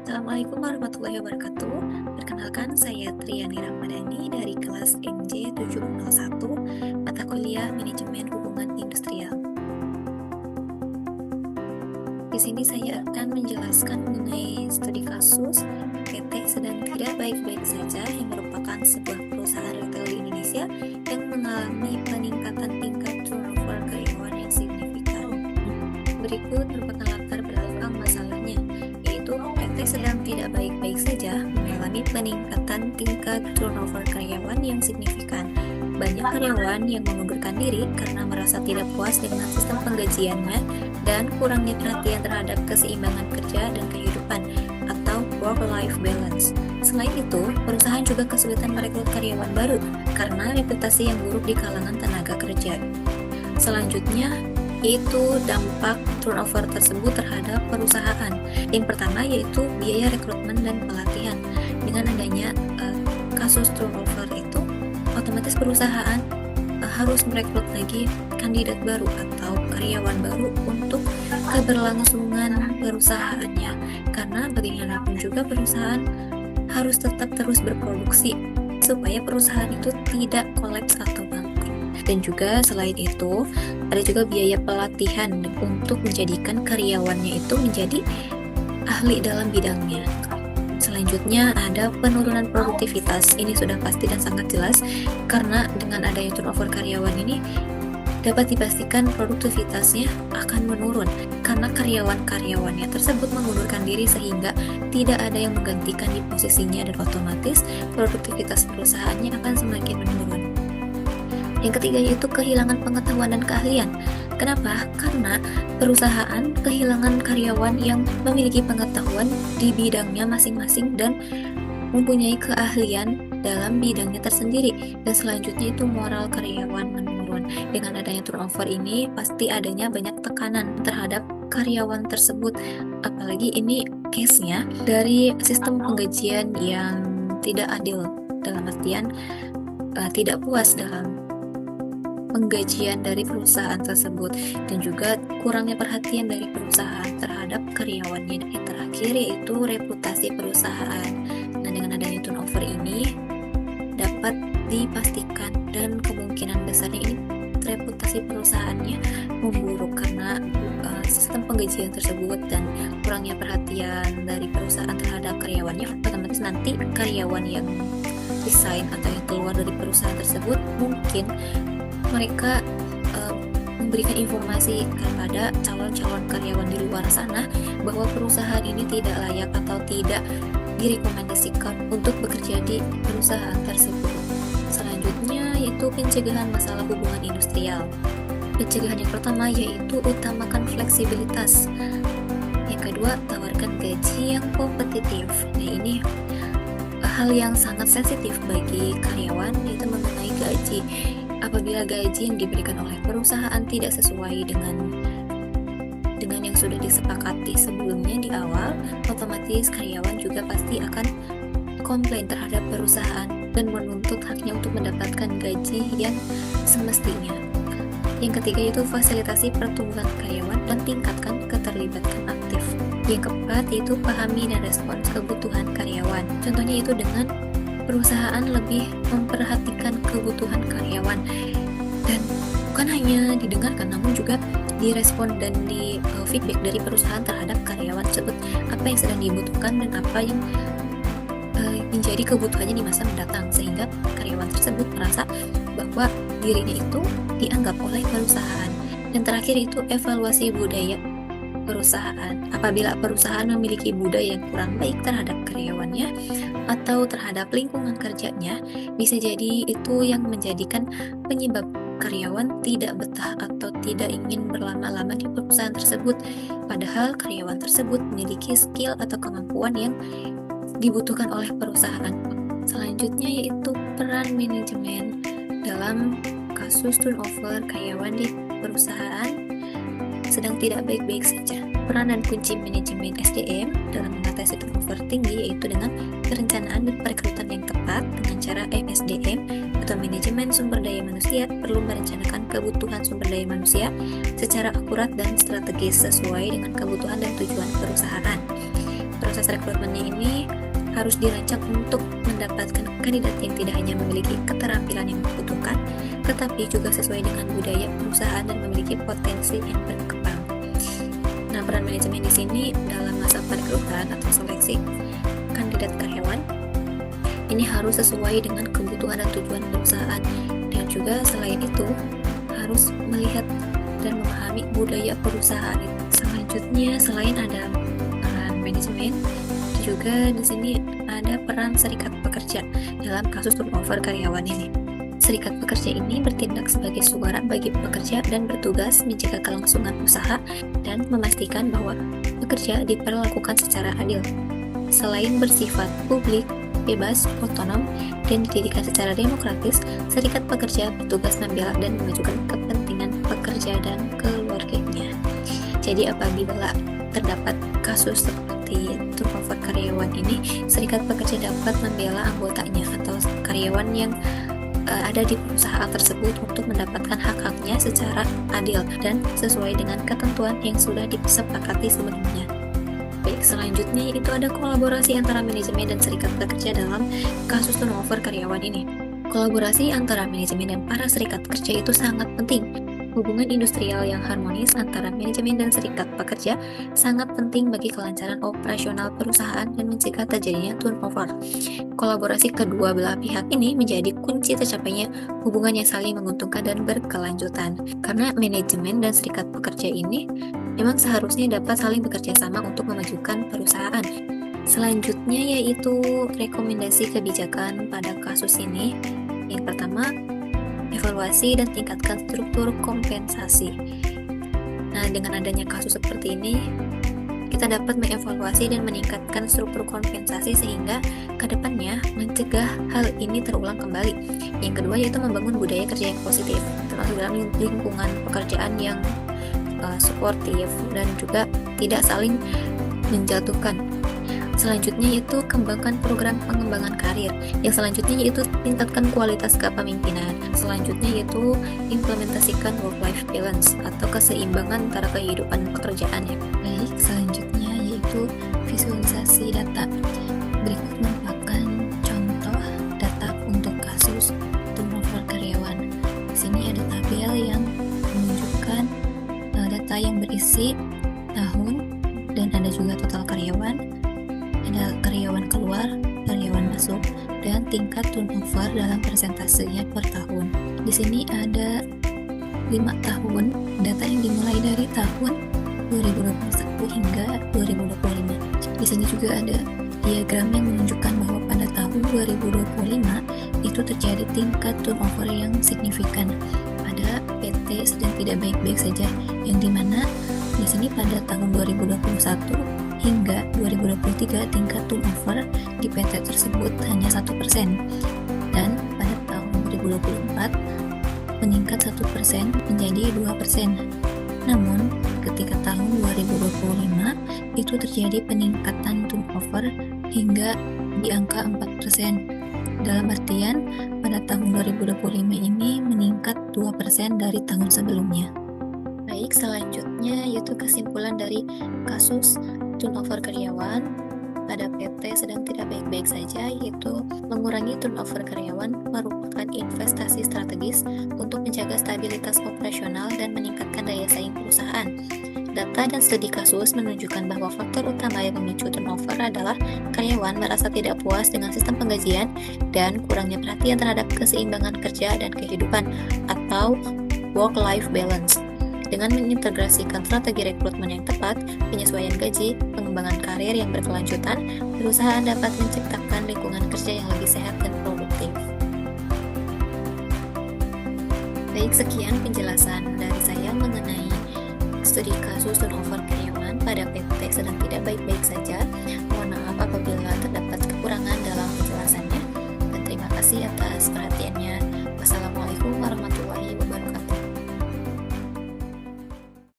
Assalamualaikum warahmatullahi wabarakatuh. Perkenalkan, saya Triani Ramadhani dari kelas MJ 701, mata kuliah Manajemen Hubungan Industrial. Di sini saya akan menjelaskan mengenai studi kasus PT Sedang Tidak Baik-Baik Saja yang merupakan sebuah perusahaan retail di Indonesia yang mengalami peningkatan tingkat turnover karyawan yang signifikan. Berikut merupakan latar belakang masalahnya, yaitu PT Sedang Tidak Baik-Baik Saja mengalami peningkatan tingkat turnover karyawan yang signifikan. Banyak karyawan yang mengundurkan diri karena merasa tidak puas dengan sistem penggajiannya dan kurangnya perhatian terhadap keseimbangan kerja dan kehidupan atau work-life balance. Selain itu, perusahaan juga kesulitan merekrut karyawan baru karena reputasi yang buruk di kalangan tenaga kerja. Selanjutnya, yaitu dampak turnover tersebut terhadap perusahaan. Yang pertama yaitu biaya rekrutmen dan pelatihan. Dengan adanya kasus turnover itu, otomatis perusahaan harus merekrut lagi kandidat baru atau karyawan baru untuk keberlangsungan perusahaannya, karena bagaimanapun juga perusahaan harus tetap terus berproduksi supaya perusahaan itu tidak kolaps atau bangkrut. Dan juga selain itu ada juga biaya pelatihan untuk menjadikan karyawannya itu menjadi ahli dalam bidangnya. Selanjutnya ada penurunan produktivitas. Ini sudah pasti dan sangat jelas karena dengan adanya turnover karyawan ini dapat dipastikan produktivitasnya akan menurun karena karyawan-karyawannya tersebut mengundurkan diri sehingga tidak ada yang menggantikan di posisinya dan otomatis produktivitas perusahaannya akan semakin menurun. Yang ketiga yaitu kehilangan pengetahuan dan keahlian. Kenapa? Karena perusahaan kehilangan karyawan yang memiliki pengetahuan di bidangnya masing-masing dan mempunyai keahlian dalam bidangnya tersendiri. Dan selanjutnya itu moral karyawan menurun. Dengan adanya turnover ini pasti adanya banyak tekanan terhadap karyawan tersebut. Apalagi ini case-nya dari sistem penggajian yang tidak adil, dalam artian tidak puas dalam penggajian dari perusahaan tersebut dan juga kurangnya perhatian dari perusahaan terhadap karyawannya. Yang terakhir yaitu reputasi perusahaan. Nah, dengan adanya turnover ini dapat dipastikan dan kemungkinan besarnya ini reputasi perusahaannya memburuk karena sistem penggajian tersebut dan kurangnya perhatian dari perusahaan terhadap karyawannya. Otomatis nanti karyawan yang resign atau yang keluar dari perusahaan tersebut mungkin mereka memberikan informasi kepada calon-calon karyawan di luar sana bahwa perusahaan ini tidak layak atau tidak direkomendasikan untuk bekerja di perusahaan tersebut. Selanjutnya yaitu pencegahan masalah hubungan industrial. Pencegahan yang pertama yaitu utamakan fleksibilitas. Yang kedua, tawarkan gaji yang kompetitif. Nah, ini hal yang sangat sensitif bagi karyawan, yaitu mengenai gaji. Apabila gaji yang diberikan oleh perusahaan tidak sesuai dengan yang sudah disepakati sebelumnya di awal, otomatis karyawan juga pasti akan komplain terhadap perusahaan dan menuntut haknya untuk mendapatkan gaji yang semestinya. Yang ketiga yaitu fasilitasi pertumbuhan karyawan dan tingkatkan keterlibatan aktif. Yang keempat yaitu pahami dan respons kebutuhan karyawan. Contohnya itu dengan perusahaan lebih memperhatikan kebutuhan karyawan dan bukan hanya didengarkan namun juga direspon dan di feedback dari perusahaan terhadap karyawan tersebut, apa yang sedang dibutuhkan dan apa yang menjadi kebutuhannya di masa mendatang, sehingga karyawan tersebut merasa bahwa dirinya itu dianggap oleh perusahaan. Dan terakhir itu evaluasi budaya perusahaan. Apabila perusahaan memiliki budaya yang kurang baik terhadap karyawannya atau terhadap lingkungan kerjanya, bisa jadi itu yang menjadikan penyebab karyawan tidak betah atau tidak ingin berlama-lama di perusahaan tersebut, padahal karyawan tersebut memiliki skill atau kemampuan yang dibutuhkan oleh perusahaan. Selanjutnya yaitu peran manajemen dalam kasus turnover karyawan di perusahaan sedang tidak baik-baik saja. Peran dan kunci manajemen SDM dalam mengatasi turnover tinggi yaitu dengan perencanaan dan perekrutan yang tepat dengan cara MSDM atau manajemen sumber daya manusia perlu merencanakan kebutuhan sumber daya manusia secara akurat dan strategis sesuai dengan kebutuhan dan tujuan perusahaan. proses rekrutmennya ini harus dirancang untuk mendapatkan kandidat yang tidak hanya memiliki keterampilan yang dibutuhkan, tetapi juga sesuai dengan budaya perusahaan dan memiliki potensi yang berkembang. Nah, peran manajemen di sini dalam masa perekrutan atau seleksi kandidat karyawan ini harus sesuai dengan kebutuhan dan tujuan perusahaan, dan juga selain itu harus melihat dan memahami budaya perusahaan. Selanjutnya, selain ada peran manajemen, juga di sini ada peran serikat pekerja dalam kasus turnover karyawan ini. Serikat pekerja ini bertindak sebagai suara bagi pekerja dan bertugas menjaga kelangsungan usaha dan memastikan bahwa pekerja diperlakukan secara adil. Selain bersifat publik, bebas, otonom, dan didirikan secara demokratis, serikat pekerja bertugas membela dan memajukan kepentingan pekerja dan keluarganya. Jadi apabila terdapat kasus seperti turnover karyawan ini, serikat pekerja dapat membela anggotanya atau karyawan yang ada di perusahaan tersebut untuk mendapatkan hak-haknya secara adil dan sesuai dengan ketentuan yang sudah disepakati sebelumnya. Baik, selanjutnya itu ada kolaborasi antara manajemen dan serikat pekerja dalam kasus turnover karyawan ini. Kolaborasi antara manajemen dan para serikat pekerja itu sangat penting. Hubungan industrial yang harmonis antara manajemen dan serikat pekerja sangat penting bagi kelancaran operasional perusahaan dan mencegah terjadinya turnover. Kolaborasi kedua belah pihak ini menjadi kunci tercapainya hubungan yang saling menguntungkan dan berkelanjutan. Karena manajemen dan serikat pekerja ini memang seharusnya dapat saling bekerja sama untuk memajukan perusahaan. Selanjutnya yaitu rekomendasi kebijakan pada kasus ini. Yang pertama, evaluasi dan tingkatkan struktur kompensasi. Nah, dengan adanya kasus seperti ini, kita dapat mengevaluasi dan meningkatkan struktur kompensasi sehingga kedepannya mencegah hal ini terulang kembali. Yang kedua yaitu membangun budaya kerja yang positif, termasuk dalam lingkungan pekerjaan yang suportif dan juga tidak saling menjatuhkan. Selanjutnya yaitu kembangkan program pengembangan karir. Yang selanjutnya yaitu tingkatkan kualitas kepemimpinan. Selanjutnya yaitu implementasikan work-life balance atau keseimbangan antara kehidupan pekerjaan ya. Baik, selanjutnya yaitu visualisasi data. Berikut merupakan contoh data untuk kasus turnover karyawan. Di sini ada tabel yang menunjukkan data yang berisi tahun dan ada juga total karyawan. Ada karyawan keluar, karyawan masuk, dan tingkat turnover dalam persentasenya per tahun. Di sini ada 5 tahun, data yang dimulai dari tahun 2021 hingga 2025. Di sini juga ada diagram yang menunjukkan bahwa pada tahun 2025 itu terjadi tingkat turnover yang signifikan. Ada PT sedang tidak baik-baik saja, yang dimana di sini pada tahun 2021 hingga 2023 tingkat turnover di PT tersebut hanya 1%, dan pada tahun 2024 meningkat 1% menjadi 2%. Namun ketika tahun 2025 itu terjadi peningkatan turnover hingga di angka 4%. Dalam artian pada tahun 2025 ini meningkat 2% dari tahun sebelumnya. Baik, selanjutnya yaitu kesimpulan dari kasus turnover karyawan pada PT sedang tidak baik-baik saja, yaitu mengurangi turnover karyawan merupakan investasi strategis untuk menjaga stabilitas operasional dan meningkatkan daya saing perusahaan. Data dan studi kasus menunjukkan bahwa faktor utama yang memicu turnover adalah karyawan merasa tidak puas dengan sistem penggajian dan kurangnya perhatian terhadap keseimbangan kerja dan kehidupan atau work-life balance. Dengan mengintegrasikan strategi rekrutmen yang tepat, penyesuaian gaji, pengembangan karir yang berkelanjutan, perusahaan dapat menciptakan lingkungan kerja yang lebih sehat dan produktif. Baik, sekian penjelasan dari saya mengenai studi kasus turnover karyawan pada PT sedang tidak baik-baik saja. Mohon maaf